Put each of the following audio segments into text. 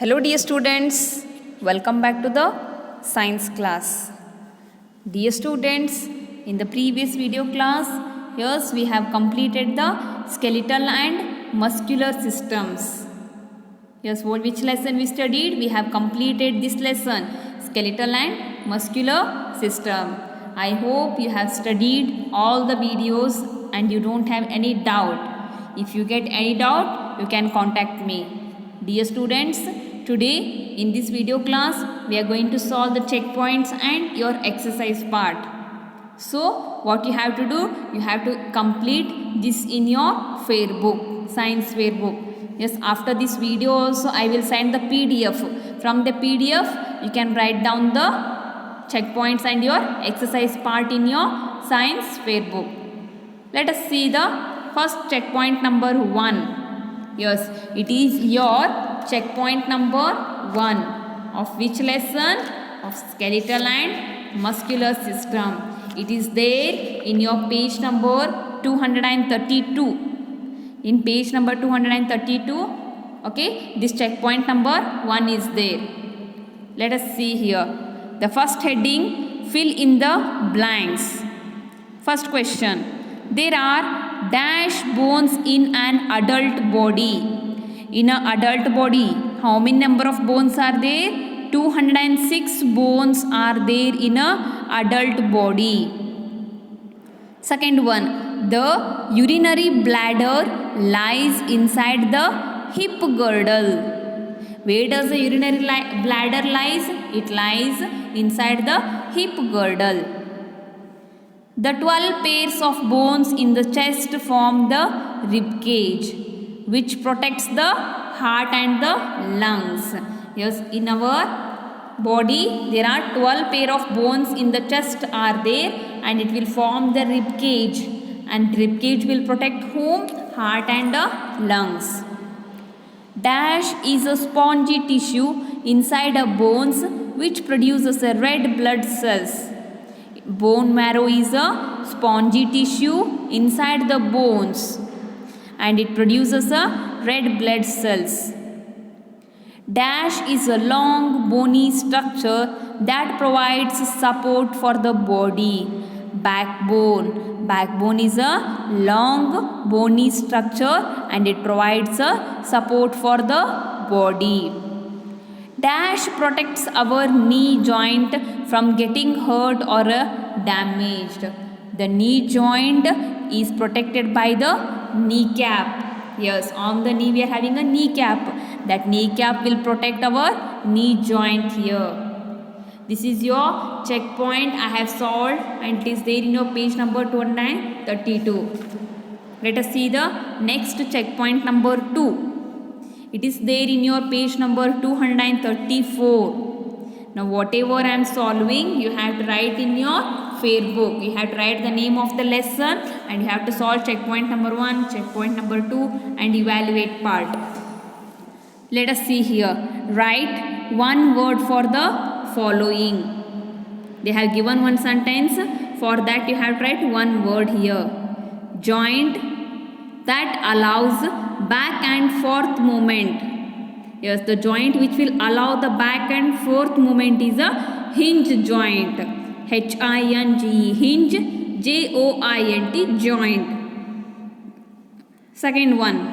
Hello dear students, welcome back to the science class. Dear students, in the previous video class, yes, we have completed the skeletal and muscular systems. Yes, which lesson we studied? We have completed this lesson, skeletal and muscular system. I hope you have studied all the videos and you don't have any doubt. If you get any doubt, you can contact me. Dear students, today in this video class, we are going to solve the checkpoints and your exercise part. So, what you have to do? You have to complete this in your fair book, science fair book. Yes, after this video also I will send the PDF. From the PDF, you can write down the checkpoints and your exercise part in your science fair book. Let us see the first checkpoint number 1. Yes, it is your checkpoint number 1 of which lesson? Of skeletal and muscular system. It is there in your page number 232. In page number 232, okay, this checkpoint number 1 is there. Let us see here. The first heading, fill in the blanks. First question, there are dash bones in an adult body. In an adult body, how many number of bones are there? 206 bones are there in an adult body. Second one, the urinary bladder lies inside the hip girdle. Where does the urinary bladder lies? It lies inside the hip girdle. The 12 pairs of bones in the chest form the rib cage, which protects the heart and the lungs. Yes, in our body there are 12 pair of bones in the chest are there, and it will form the rib cage, and rib cage will protect whom? Heart and the lungs. Dash is a spongy tissue inside a bones which produces a red blood cells. Bone marrow is a spongy tissue inside the bones and it produces a red blood cells. Dash is a long bony structure that provides support for the body. Backbone. Backbone is a long bony structure and it provides a support for the body. Dash protects our knee joint from getting hurt or damaged. The knee joint is protected by the kneecap. Yes, on the knee we are having a kneecap. That kneecap will protect our knee joint here. This is your checkpoint I have solved and it is there in your page number 232. Let us see the next checkpoint number 2. It is there in your page number 234. Now whatever I am solving, you have to write in your fair book. You have to write the name of the lesson and you have to solve checkpoint number 1, checkpoint number 2 and evaluate part. Let us see here. Write one word for the following. They have given one sentence. For that you have to write one word here. Joint that allows back and forth movement. Yes, the joint which will allow the back and forth movement is a hinge joint. H-I-N-G, hinge, J-O-I-N-T, joint. Second one,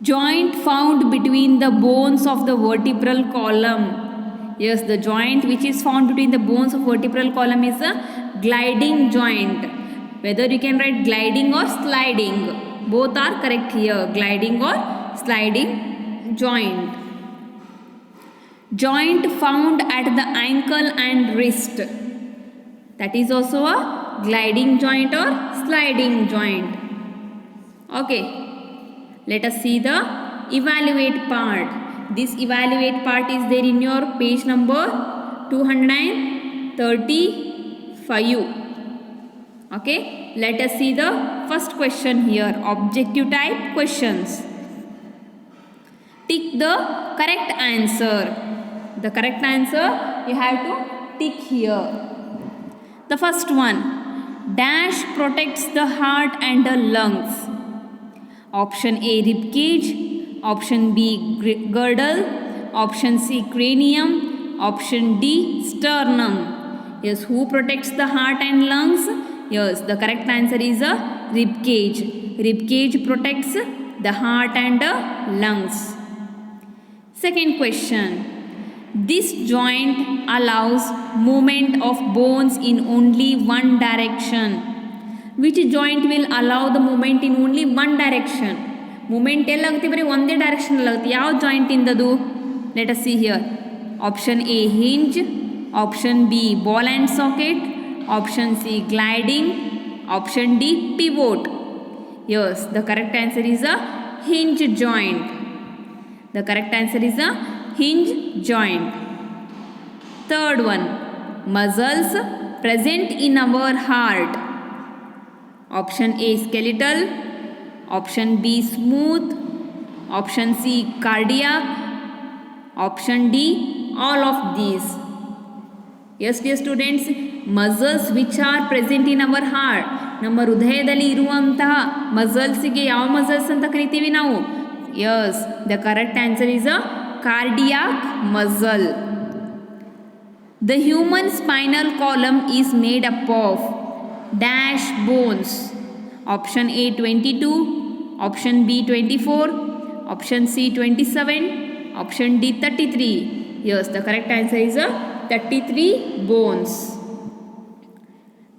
joint found between the bones of the vertebral column. Yes, the joint which is found between the bones of vertebral column is a gliding joint. Whether you can write gliding or sliding, both are correct here, gliding or sliding joint. Joint found at the ankle and wrist. That is also a gliding joint or sliding joint. Okay, let us see the evaluate part. This evaluate part is there in your page number 235. Okay, let us see the first question here, objective type questions. Tick the correct answer. The correct answer you have to tick here. The first one, dash protects the heart and the lungs. Option A, rib cage. Option B, girdle. Option C, cranium. Option D, sternum. Yes, who protects the heart and lungs? Yes, the correct answer is a rib cage. Rib cage protects the heart and the lungs. Second question. This joint allows movement of bones in only one direction. Which joint will allow the movement in only one direction? Movement ellagutte bari onde direction allagutte. Yav joint indadu? Let us see here. Option A, hinge. Option B, ball and socket. Option C, gliding. Option D, pivot. Yes, the correct answer is a hinge joint. The correct answer is a hinge joint. Third one, muscles present in our heart. Option A, skeletal. Option B, smooth. Option C, cardiac. Option D, all of these. Yes, dear students, muscles which are present in our heart. ನಮ್ಮ ಹೃದಯದಲ್ಲಿ ಇರುವಂತಹ ಮಸಲ್ಸ್ಗೆ ಯಾವ muscles ಅಂತ ಕರಿತೀವಿ ನಾವು? Yes, the correct answer is a cardiac muscle. The human spinal column is made up of dash bones. Option A, 22. Option B, 24. Option C, 27. Option D, 33. Yes, the correct answer is a 33 bones.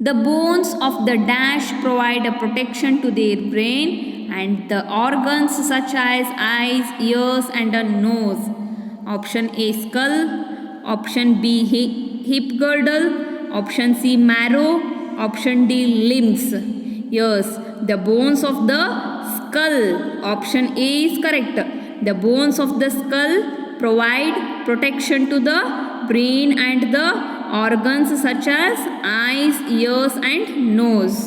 The bones of the dash provide a protection to their brain and the organs such as eyes, ears and a nose. Option A, skull. Option B, hip girdle. Option C, marrow. Option D, limbs. Yes, the bones of the skull. Option A is correct. The bones of the skull provide protection to the brain and the organs such as eyes, ears and nose.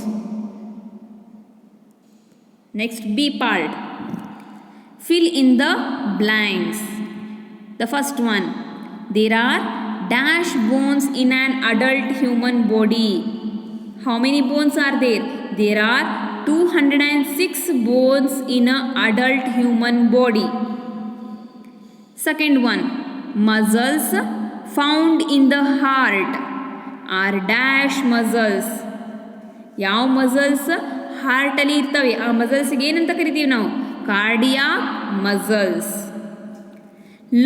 Next, B part. Fill in the blanks. The first one. There are dash bones in an adult human body. How many bones are there? There are 206 bones in an adult human body. Second one. Muscles found in the heart are dash muscles. ಯಾವ muscles ಹಾರ್ಟಲ್ಲಿ ಇರ್ತವೆ ಆ ಮಸಲ್ಸ್ಗೆ ಏನಂತ ಕರಿತೀವಿ ನಾವು? Cardiac muscles.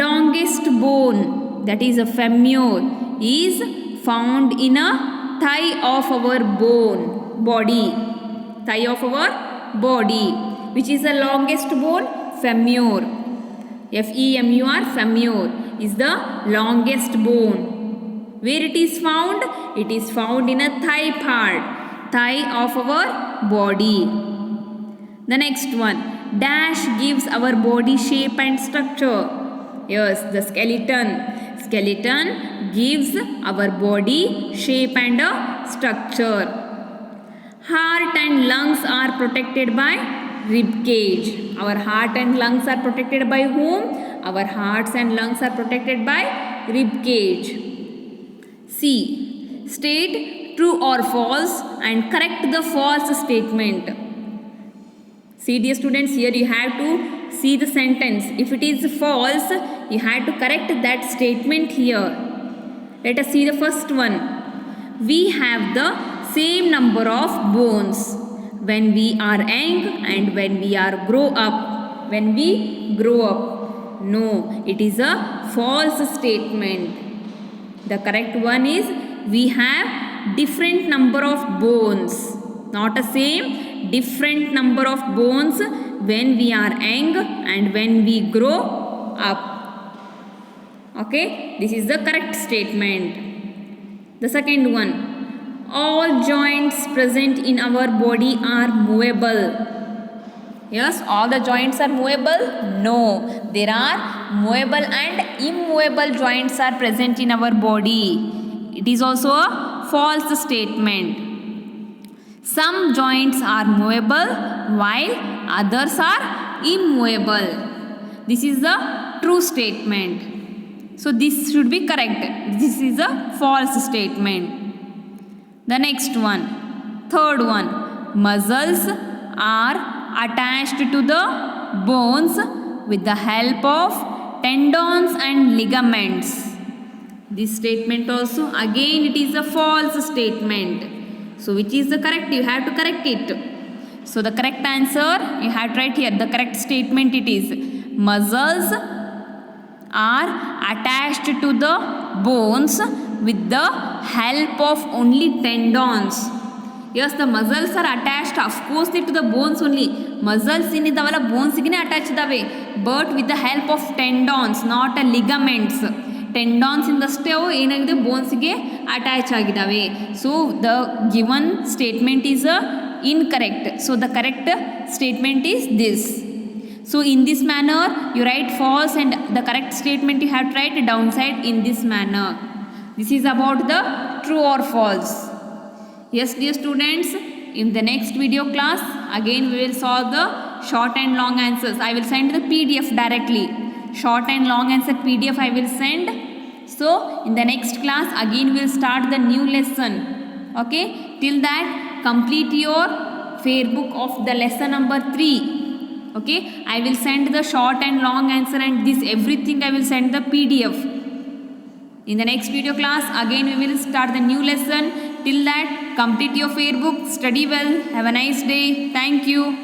Longest bone, that is a femur, is found in a thigh of our body. Thigh of our body. Which is the longest bone? Femur. Femur, femur is the longest bone. Where it is found? It is found in a thigh part. Thigh of our body. The next one. Dash gives our body shape and structure. Yes, the skeleton. Skeleton gives our body shape and a structure. Heart and lungs are protected by rib cage. Our heart and lungs are protected by whom? Our hearts and lungs are protected by rib cage. C. State true or false and correct the false statement. See, dear students, here you have to see the sentence. If it is false, you have to correct that statement here. Let us see the first one. We have the same number of bones when we are young and when we are grow up. When we grow up. No, it is a false statement. The correct one is we have different number of bones. Not the same, different number of bones when we are young and when we grow up. Okay, this is the correct statement. The second one. All joints present in our body are movable. Yes, all the joints are movable? No, there are movable and immovable joints are present in our body. It is also a false statement. Some joints are movable while others are immovable. This is the true statement. So this should be correct. This is a false statement. The next one. Third one. Muscles are attached to the bones with the help of tendons and ligaments. This statement also again it is a false statement. So which is the correct? You have to correct it. So the correct answer you have to write here. The correct statement it is muscles are attached to the bones with the help of only tendons. Yes, the muscles are attached of course to the bones only. Muscles ಏನಿದಾವಲ್ಲ ಬೋನ್ಸ್ಗೆ attach ಇದ್ದಾವೆ, but with the help of tendons, not a ligaments. Tendons ಇಂದಷ್ಟೇ ಅವು ಏನಾಗಿದೆ ಬೋನ್ಸ್ಗೆ attach ಆಗಿದ್ದಾವೆ. So the given statement is incorrect. So the correct statement is this. So in this manner you write false and the correct statement you have to write downside in this manner. This is about the true or false. Yes dear students, in the next video class again we will solve the short and long answers. I will send the PDF directly. Short and long answer PDF I will send. So in the next class again we will start the new lesson. Okay, till that complete your fair book of the lesson number 3. Okay, I will send the short and long answer and this everything I will send the PDF. In the next video class again we will start the new lesson. Till that complete your fair book, study well, have a nice day. Thank you.